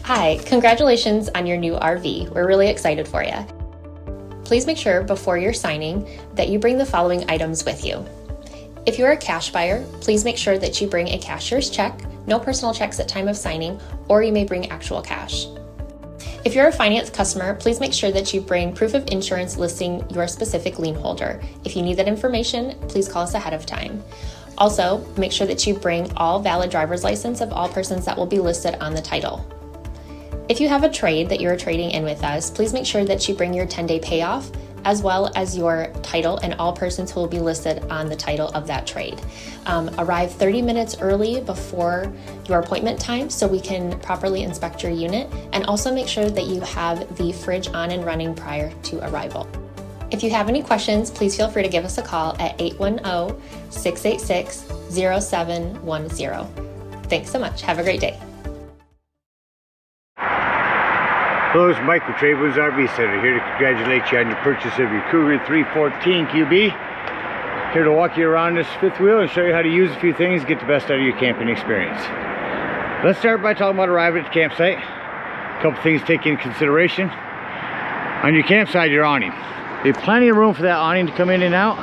Hi, congratulations on your new RV. We're really excited for you. Please make sure before you're signing that you bring the following items with you. If you're a cash buyer, please make sure that you bring a cashier's check, no personal checks at time of signing, or you may bring actual cash. If you're a finance customer, please make sure that you bring proof of insurance listing your specific lien holder. If you need that information, please call us ahead of time. Also, make sure that you bring all valid driver's license of all persons that will be listed on the title. If you have a trade that you're trading in with us, please make sure that you bring your 10-day payoff as well as your title and all persons who will be listed on the title of that trade. Arrive 30 minutes early before your appointment time so we can properly inspect your unit, and also make sure that you have the fridge on and running prior to arrival. If you have any questions, please feel free to give us a call at 810-686-0710. Thanks so much. Have a great day. Hello, it's Mike with TradeWinds RV Center, here to congratulate you on your purchase of your Cougar 314 QB. Here to walk you around this fifth wheel and show you how to use a few things, get the best out of your camping experience. Let's start by talking about arriving at the campsite. A couple things to take into consideration. On your campsite, your awning. There's plenty of room for that awning to come in and out.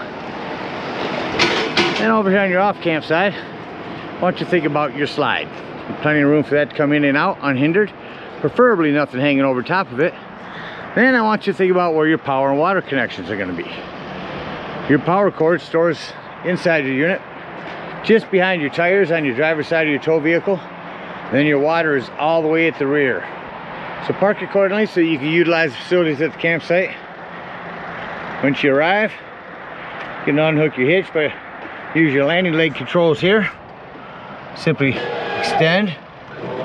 And over here on your off campsite, I want you to think about your slide. There's plenty of room for that to come in and out unhindered. Preferably nothing hanging over top of it. Then I want you to think about where your power and water connections are going to be. Your power cord stores inside your unit, just behind your tires on your driver's side of your tow vehicle. Then your water is all the way at the rear. So park accordingly so you can utilize the facilities at the campsite. Once you arrive, you can unhook your hitch by use your landing leg controls here. Simply extend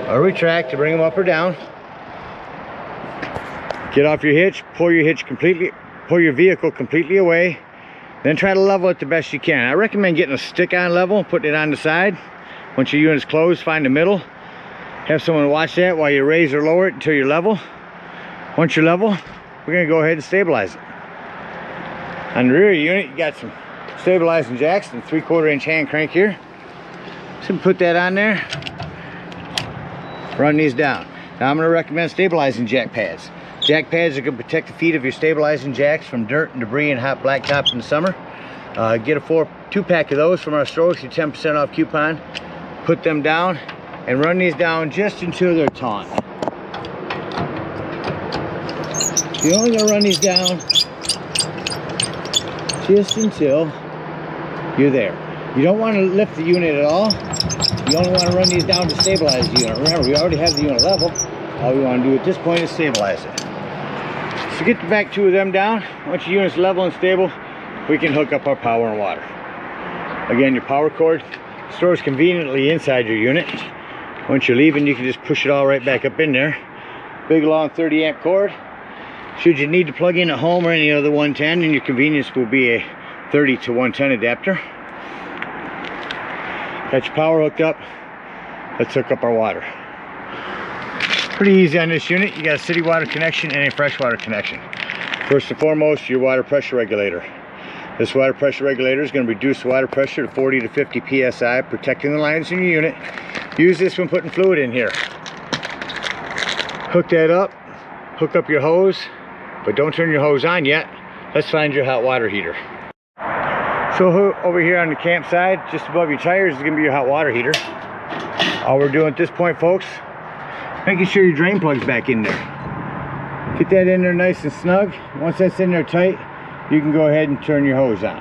or retract to bring them up or down. Get off your hitch, pull your vehicle completely away, then try to level it the best you can. I recommend getting a stick-on level and putting it on the side. Once your unit's closed, find the middle. Have someone watch that while you raise or lower it until you're level. Once you're level, we're going to go ahead and stabilize it. On the rear of your unit, you got some stabilizing jacks and 3/4 inch hand crank here. So put that on there. Run these down. Now I'm going to recommend stabilizing jack pads. Jack pads are going to protect the feet of your stabilizing jacks from dirt and debris and hot blacktops in the summer. Get a 2-pack of those from our store, get 10% off coupon. Put them down and run these down just until they're taut. You're only going to run these down just until you're there. You don't want to lift the unit at all. You only want to run these down to stabilize the unit. Remember, we already have the unit level. All we want to do at this point is stabilize it. So get the back 2 of them down. Once your unit's level and stable, we can hook up our power and water. Again, your power cord stores conveniently inside your unit. Once you're leaving, you can just push it all right back up in there. Big long 30 amp cord. Should you need to plug in at home or any other 110, then your convenience will be a 30 to 110 adapter. Got your power hooked up. Let's hook up our water. Pretty easy on this unit. You got a city water connection and a freshwater connection. First and foremost, your water pressure regulator. This water pressure regulator is going to reduce the water pressure to 40 to 50 psi, protecting the lines in your unit. Use this when putting fluid in here. Hook that up. Hook up your hose, but don't turn your hose on yet. Let's find your hot water heater. So over here on the campsite, just above your tires, is going to be your hot water heater. All we're doing at this point, folks, making sure your drain plug's back in there. Get that in there nice and snug. Once that's in there tight, you can go ahead and turn your hose on.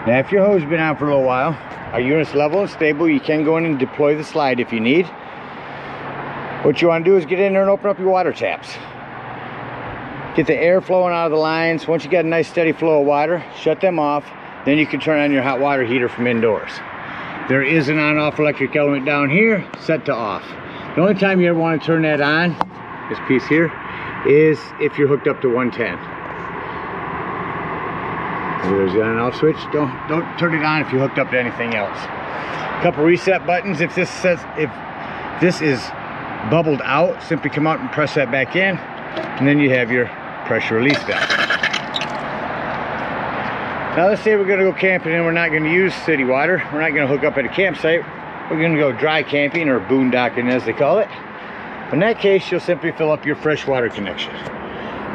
Now, if your hose has been on for a little while, our unit's level and stable, you can go in and deploy the slide if you need. What you want to do is get in there and open up your water taps. Get the air flowing out of the lines. Once you got a nice steady flow of water, shut them off. Then you can turn on your hot water heater from indoors. There is an on-off electric element down here, set to off. The only time you ever want to turn that on, this piece here, is if you're hooked up to 110. There's the on-off switch. Don't turn it on if you're hooked up to anything else. A couple reset buttons. If this is bubbled out, simply come out and press that back in, and then you have your pressure release valve. Now let's say we're going to go camping and we're not going to use city water. We're not going to hook up at a campsite. We're going to go dry camping, or boondocking as they call it. In that case, you'll simply fill up your fresh water connection.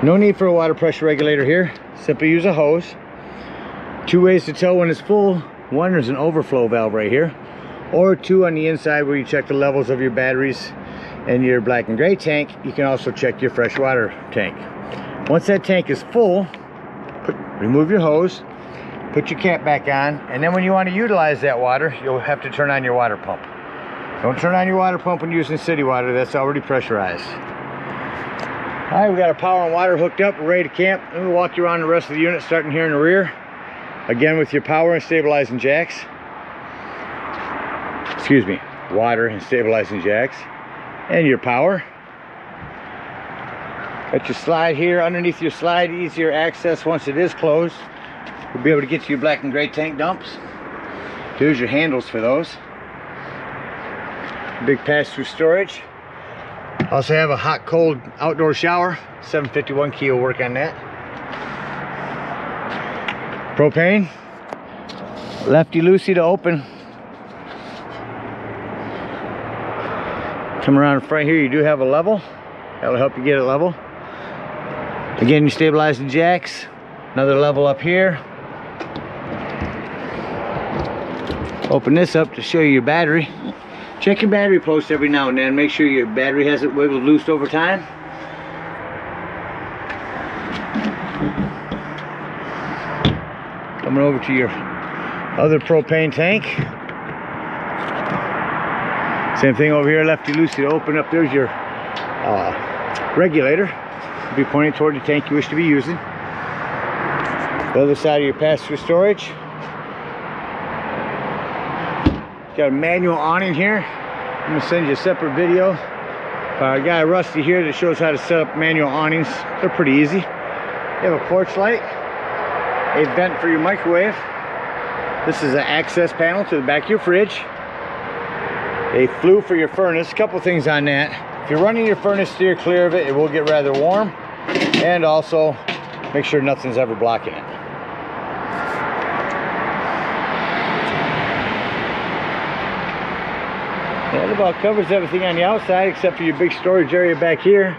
No need for a water pressure regulator here. Simply use a hose. 2 ways to tell when it's full. One, there's an overflow valve right here, or 2 on the inside where you check the levels of your batteries and your black and gray tank. You can also check your fresh water tank. Once that tank is full, remove your hose, put your cap back on, and then when you want to utilize that water, you'll have to turn on your water pump. Don't turn on your water pump when using city water. That's already pressurized. All right, we got our power and water hooked up. We're ready to camp. Let me walk you around the rest of the unit, starting here in the rear. Again, with your power and stabilizing jacks. Excuse me, water and stabilizing jacks. And your power. Got your slide here. Underneath your slide, easier access once it is closed. We'll be able to get to your black and gray tank dumps. Here's your handles for those. Big pass-through storage. Also have a hot cold outdoor shower. 751 key will work on that. Propane. Lefty loosey to open. Come around in front here, you do have a level. That'll help you get it level. Again, you stabilize the jacks. Another level up here. Open this up to show you your battery. Check your battery post every now and then. Make sure your battery hasn't wiggled loose over time. Coming over to your other propane tank. Same thing over here, lefty loosey to open up. There's your regulator. It'll be pointing toward the tank you wish to be using. The other side of your pass-through storage. Got a manual awning here. I'm going to send you a separate video. I got Rusty here that shows how to set up manual awnings. They're pretty easy. You have a porch light, a vent for your microwave. This is an access panel to the back of your fridge. A flue for your furnace. A couple things on that. If you're running your furnace, steer clear of it. It will get rather warm. And also, make sure nothing's ever blocking it. That about covers everything on the outside except for your big storage area back here.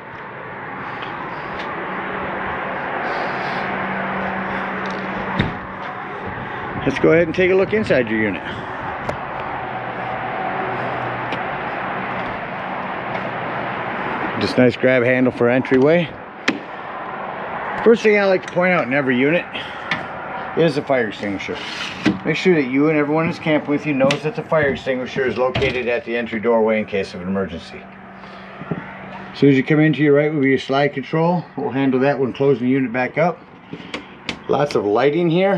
Let's go ahead and take a look inside your unit. This nice grab handle for entryway. First thing I like to point out in every unit is the fire extinguisher. Make sure that you and everyone that's camping with you knows that the fire extinguisher is located at the entry doorway in case of an emergency. As soon as you come into your right will be your slide control. We'll handle that when closing the unit back up. Lots of lighting here.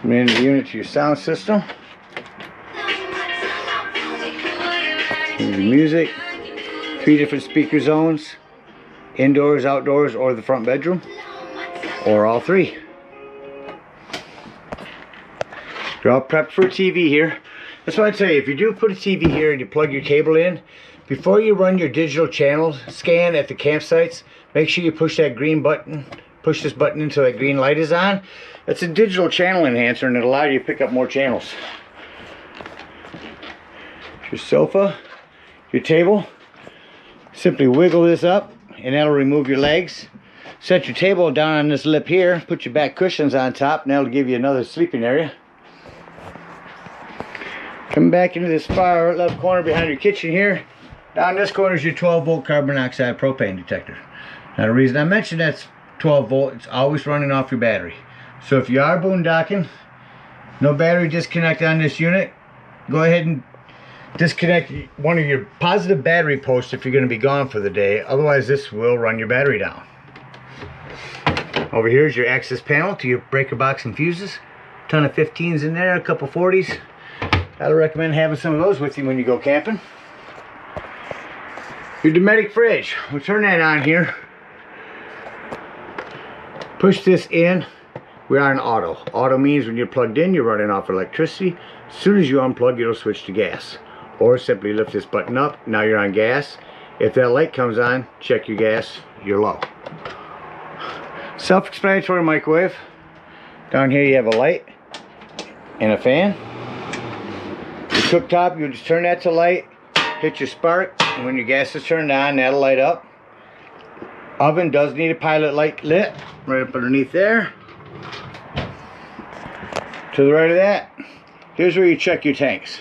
Come into the unit to your sound system. Here's your music. 3 different speaker zones. Indoors, outdoors, or the front bedroom. Or all 3. You're all prepped for a TV here. That's why I tell you, if you do put a TV here and you plug your cable in, before you run your digital channel scan at the campsites, make sure you push that green button, push this button until that green light is on. It's a digital channel enhancer and it'll allow you to pick up more channels. Your sofa, your table, simply wiggle this up and that'll remove your legs. Set your table down on this lip here, put your back cushions on top, and that'll give you another sleeping area. Come back into this far left corner behind your kitchen here. Down this corner is your 12-volt carbon monoxide propane detector. Now the reason I mentioned that's 12 volt, it's always running off your battery. So if you are boondocking, no battery disconnect on this unit, go ahead and disconnect one of your positive battery posts if you're going to be gone for the day. Otherwise this will run your battery down. Over here is your access panel to your breaker box and fuses. A ton of 15s in there, a couple 40s. I'd recommend having some of those with you when you go camping. Your Dometic Fridge. We'll turn that on here. Push this in. We're on auto. Auto means when you're plugged in, you're running off electricity. As soon as you unplug, it'll switch to gas. Or simply lift this button up. Now you're on gas. If that light comes on, check your gas. You're low. Self-explanatory microwave. Down here you have a light and a fan. Your Cooktop, you just turn that to light, hit your spark, and when your gas is turned on, that'll light up. Oven does need a pilot light lit, right up underneath there. To the right of that, here's where you check your tanks.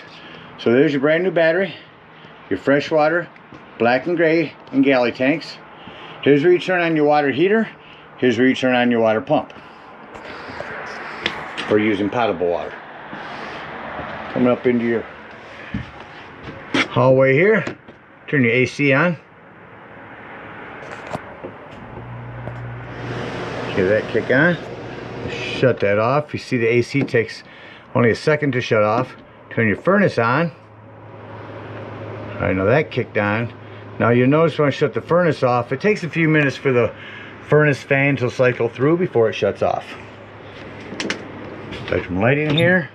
So there's your brand new battery, your freshwater, black and gray, and galley tanks. Here's where you turn on your water heater. Here's where you turn on your water pump for using potable water. Coming up into your hallway here, turn your AC on. Give that kick on. Shut that off. You see the AC takes only a second to shut off. Turn your furnace on. Alright, now that kicked on. Now you'll notice when I shut the furnace off, it takes a few minutes for the furnace fan to cycle through before it shuts off. Start some lighting here.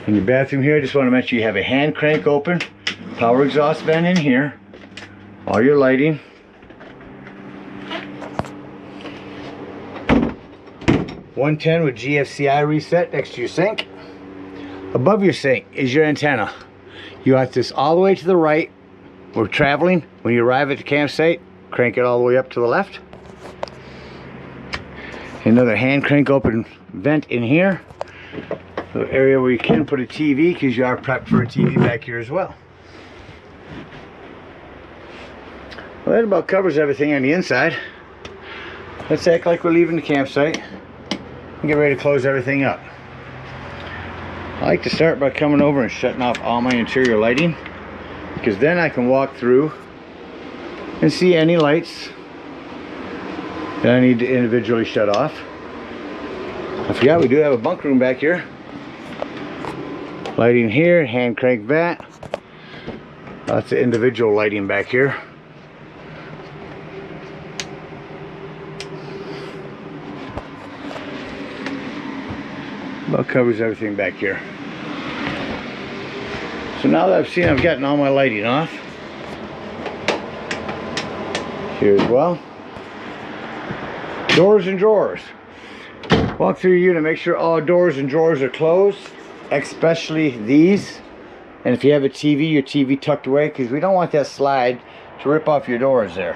In your bathroom here, I just want to mention you have a hand crank open, power exhaust vent in here, all your lighting. .110 with GFCI reset next to your sink. Above your sink is your antenna. You want this all the way to the right. We're traveling. When you arrive at the campsite, crank it all the way up to the left. Another hand crank open vent in here. The area where you can put a TV, because you are prepped for a TV back here as well. Well, that about covers everything on the inside. Let's act like we're leaving the campsite and get ready to close everything up. I like to start by coming over and shutting off all my interior lighting, because then I can walk through and see any lights that I need to individually shut off. I forgot we do have a bunk room back here. Lighting here, hand crank vat. Lots of individual lighting back here. About covers everything back here. So now that I've gotten all my lighting off. Here as well. Doors and drawers. Walk through your unit, make sure all doors and drawers are closed, especially these. And if you have a TV, your TV tucked away, because we don't want that slide to rip off your doors there.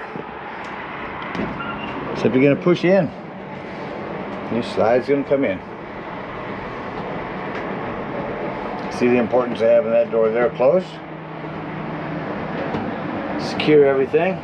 So if you're going to push in, your slide's going to come in. See the importance of having that door there closed. Secure everything.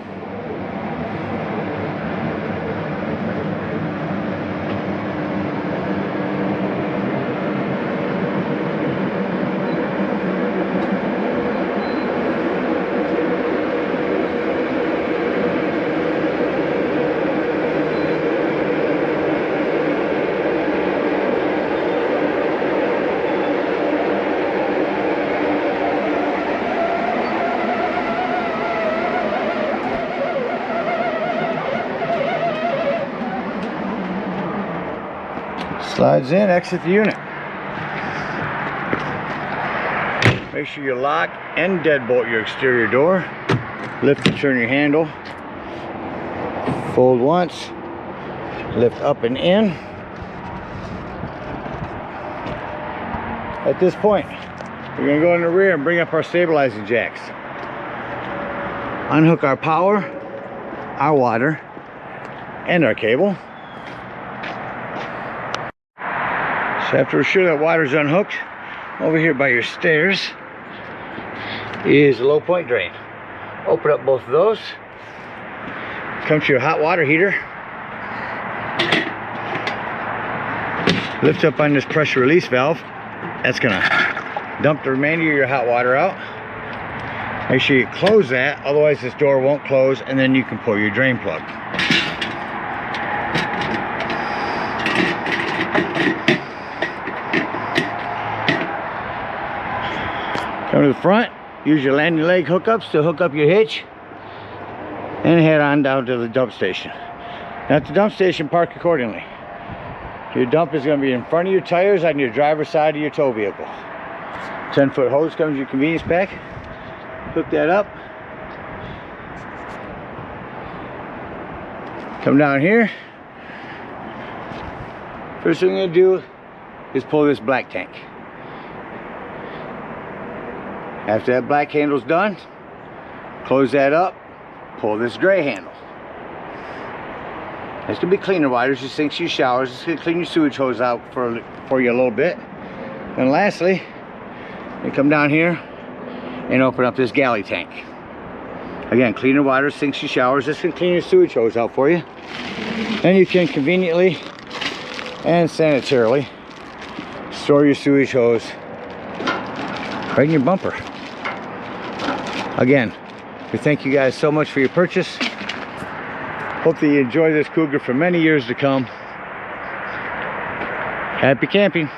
Slides in, exit the unit. Make sure you lock and deadbolt your exterior door. Lift and turn your handle. Fold once. Lift up and in. At this point, we're going to go in the rear and bring up our stabilizing jacks. Unhook our power, our water, and our cable. So after we're sure that water's unhooked, over here by your stairs is a low point drain. Open up both of those. Come to your hot water heater. Lift up on this pressure release valve. That's gonna dump the remainder of your hot water out. Make sure you close that, otherwise this door won't close, and then you can pull your drain plug. Come to the front, use your landing leg hookups to hook up your hitch, and head on down to the dump station. Now at the dump station, park accordingly. Your dump is going to be in front of your tires on your driver's side of your tow vehicle. 10-foot hose comes in your convenience pack. Hook that up. Come down here. First thing you're going to do is pull this black tank. After that black handle's done, close that up, pull this gray handle. It's gonna be cleaner water, just sinks your showers. It's gonna clean your sewage hose out for you a little bit. And lastly, you come down here and open up this galley tank. Again, cleaner water, sinks your showers. This can clean your sewage hose out for you. And you can conveniently and sanitarily store your sewage hose right in your bumper. Again, we thank you guys so much for your purchase. Hope that you enjoy this Cougar for many years to come. Happy camping.